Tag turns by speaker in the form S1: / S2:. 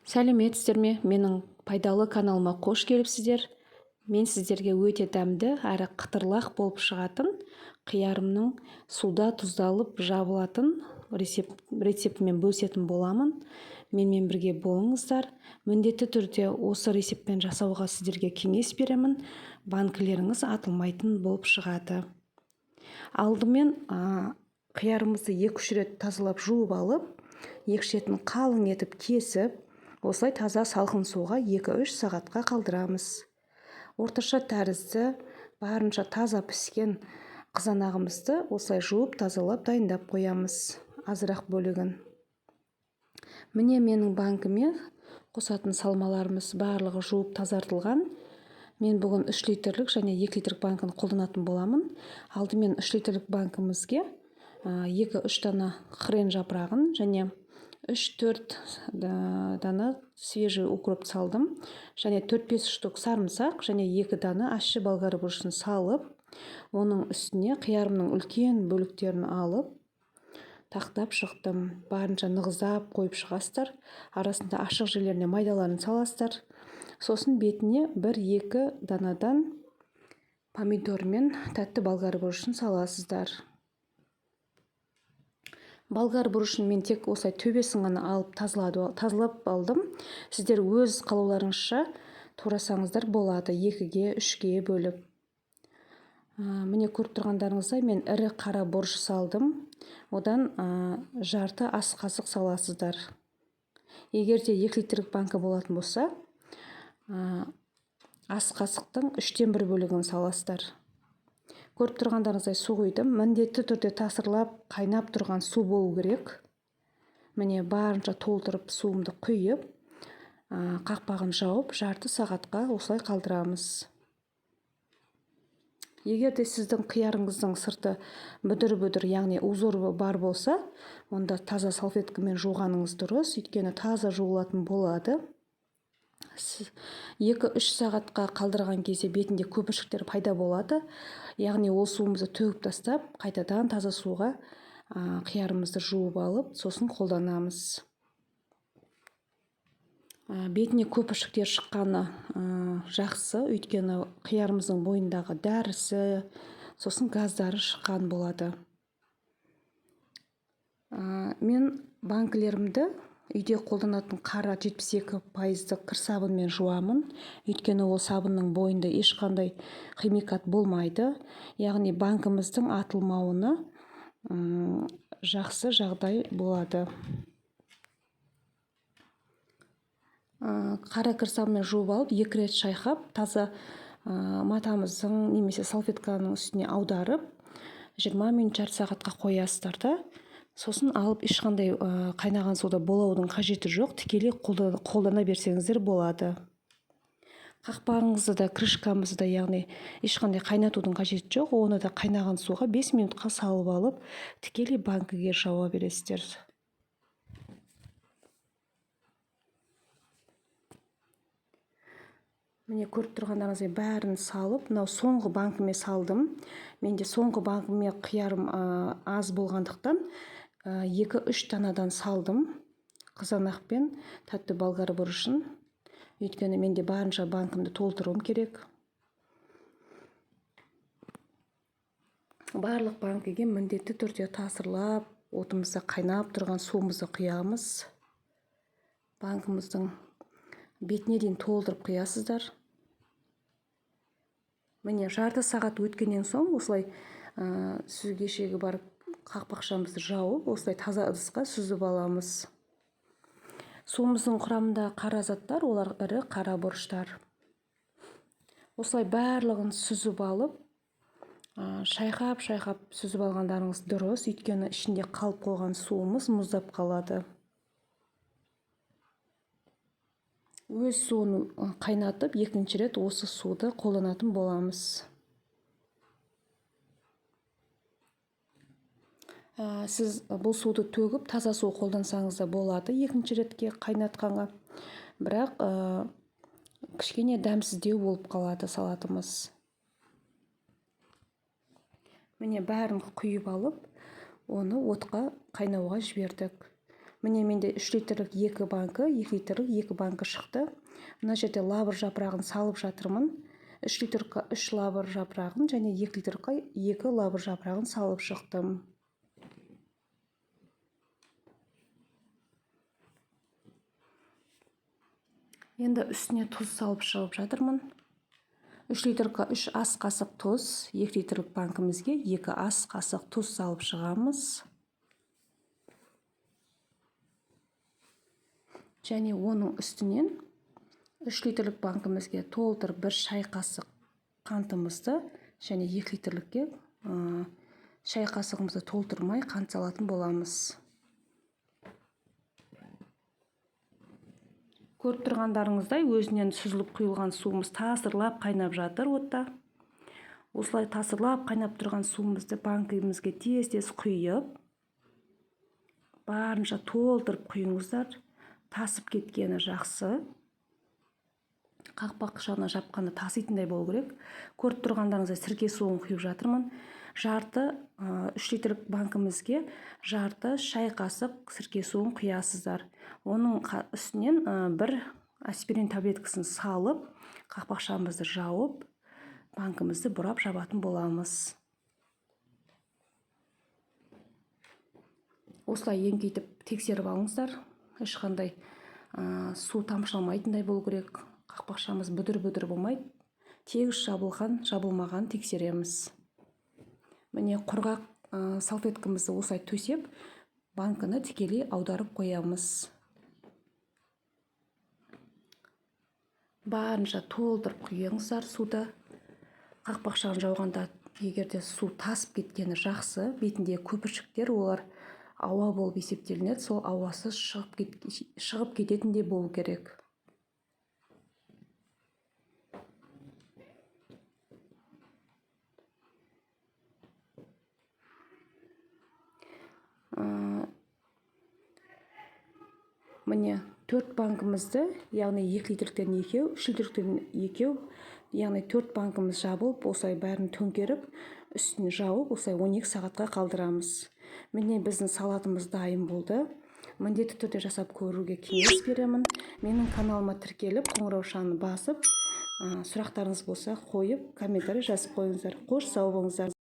S1: Сәлеметсіздер ме? Менің пайдалы каналыма қош келіпсіздер. Мен сіздерге өте дәмді әрі қытырлақ болып шығатын қиярымның суда тұздалып жабылатын рецептімен бөлісетін боламын. Менімен бірге болыңыздар. Міндетті түрде осы рецептпен жасауға сіздерге кеңес беремін. Банкілеріңіз атылмайтын болып шығады. Алдымен қиярымызды 2-3 рет тазалап жуып алып, екі шетін қалың етіп кесіп, осылай таза салқын суға 2-3 сағатқа қалдырамыз. Орташа тәрізді барынша таза піскен қызанағымызды осылай жуып тазалап дайындап қоямыз, азырақ бөлігін. Міне менің банкіме қосатын салмаларымыз барлығы жуып тазартылған. Мен бүгін 3 литрлік және 2 литрлік банкін қолданатын боламын. Алдымен 3 литрлік банкімізге 2-3 дана хрен жапырағын және 3-4 дана свежий укроп салдым. Және 4-5 штук сарымсақ және 2 дана ащы болгар бұрышын салып, оның үстіне қиярымның үлкен бөліктерін алып, тақтап шықтым. Барынша нығыздап қойып шығастар. Арасында ашық жерлеріне майдаларын саластар. Сосын бетіне 1-2 данадан помидор мен тәтті болгар бұрышын саласыздар. Болгар бұрышын мен тек осылай төбесін ғана алып тазалап алдым. Сіздер өз қалауларыңызша турасаңыздар болады, 2-ге 3-ге бөліп. Міне көріп тұрғандарыңыздай мен ірі қара бұрыш салдым. Одан жарты ас қасық саласыздар. Егер де 2 литрлік банка болатын болса, ас қасықтың 3-тен 1 бөлігін саласыздар. Көріп тұрғандарыңыздай су құйдым. Міндетті түрде тасырлап қайнап тұрған су болу керек. Міне барынша толтырып суымды құйып, қақпағын жауып, жарты сағатқа осылай қалдырамыз. Егер де сіздің қиярыңыздың сырты бүдір-бүдір, яғни узоры бар болса, онда таза салфеткамен жуғаныңыз дұрыс, өйткені таза жуылатын болады. 2-3 сағатқа қалдырған кезде бетінде көпіршіктер пайда болады. Яғни ол суымызды төгіп тастап, қайтадан таза суға қиярымызды жуып алып, сосын қолданамыз. Бетіне көпіршіктер шыққаны жақсы, өйткені қиярымыздың бойындағы дәрісі, сосын газдары шыққан болады. Мен банкілерімді үйде қолданатын қара 72% кір сабынмен жуамын, өйткені ол сабынның бойында ешқандай химикат болмайды. Яғни банкіміздің атылмауына жақсы жағдай болады. Қара кір сабынмен жуып алып, 2 рет шайқап, таза матамыздың немесе салфетканың үстіне аударып, 20 минут жарты сағатқа қоясыздар да. Сосын алып, ешқандай қайнаған суда болаудың қажеті жоқ, тікелей қолдана берсеңіздер болады. Қақпағыңызды да, крышкамызды да, яғни ешқандай қайнатудың қажеті жоқ. Оны да қайнаған суға 5 минутқа салып алып, тікелей банкіге жауа бересіздер. Міне көріп тұрғандарыңыздай бәрін салып, мынау соңғы банкіме салдым. Менде соңғы банкіме қиярым аз болғандықтан 2-3 данадан салдым. Қызанақ пен тәтті болгар бұрышын. Өйткені менде барынша банкімді толтыруым керек. Барлық банкіге міндетті түрде тасырлап, отымызда қайнап тұрған суымызды құямыз. Банкіміздің бетіне дейін толтырып құясыздар. Міне жарты сағат өткеннен соң осылай сүзгешегі бар қақпақшамызды жауып, осылай таза ыдысқа сүзіп аламыз. Суымыздың құрамында қара заттар, олар ірі қара бұрыштар. Осылай барлығын сүзіп алып, шайқап сүзіп алғандарыңыз дұрыс, өйткені ішінде қалып қойған суымыз мұздап қалады. Өз суын қайнатып, 2-ші рет осы суды қолданатын боламыз. Сіз бұл суды төгіп, таза су қолдансаңыз да болады 2-ші ретке қайнатқанға. Бірақ кішкене дәмсіздеу болып қалады салатымыз. Міне бәрін құйып алып, оны отқа қайнауға жібердік. Міне менде 3 литрлік 2 банкі, 2 литрлік 2 банкі шықты. Мына жерде лавр жапырағын салып жатырмын. 3 литрға 3 лавр жапырағын және 2 литрға 2 лавр жапырағын салып шықтым. Енді үстіне тұз салып шығып жатырмын. 3 литрға 3 ас қасық тұз, 2 литрlik банкімізге 2 ас қасық тұз салып шығамыз. Және оның үстінен 3 литрlik банкімізге толтырып 1 шай қасық қантымызды және 2 литрlikке шай қасығымызды толтырмай қант салатын боламыз. Көріп тұрғандарыңыздай өзінен сүзіліп құйылған суымыз тасырлап қайнап жатыр отта. Осылай тасырлап қайнап тұрған суымызды банкімізге тез-тез құйып, барынша толтырып құйыңыздар. Тасып кеткені жақсы. Қақпақ жағына жапқанда таситындай болу керек. Көріп тұрғандарыңыздай сірке суын құйып жатырмын. 3 литрlik банкімізге жарты шай қасық сірке суын құясыздар. Оның үстінен 1 аспирин таблеткасын салып, қақпақшамызды жауып, банкімізді бұрап жабатын боламыз. Осылай еңкейтіп тексеріп алыңыздар. Ешқандай су тамшыламайтындай болу керек. Қақпақшамыз бүдір-бүдір болмайды. Тегіс жабылған, жабылмаған тексереміз. Міне құрғақ салфеткамызды осылай төсеп, банкіні тікелей аударып қоямыз. Барынша толтырып құйыңыздар суды. Қақпақшаны жауғанда егерде су тасып кеткені жақсы, бетіндегі көпіршіктер олар ауа болып есептелінеді. Сол ауасы шығып кететіндей болу керек. Міне 4 банкімізді, яғни 2 литрден 2, 3 литрден 2, яғни 4 банкіміз жабылып, осылай бәрін төңкеріп, үстіне жауып, осылай 12 сағатқа қалдырамыз. Міне біздің салатымыз дайын болды. Міндетті түрде жасап көруге кеңес беремін. Менің каналыма тіркеліп, қоңыраушаны басып, сұрақтарыңыз болса қойып, комментарий жазып қойыңыздар. Қош сау болыңыздар.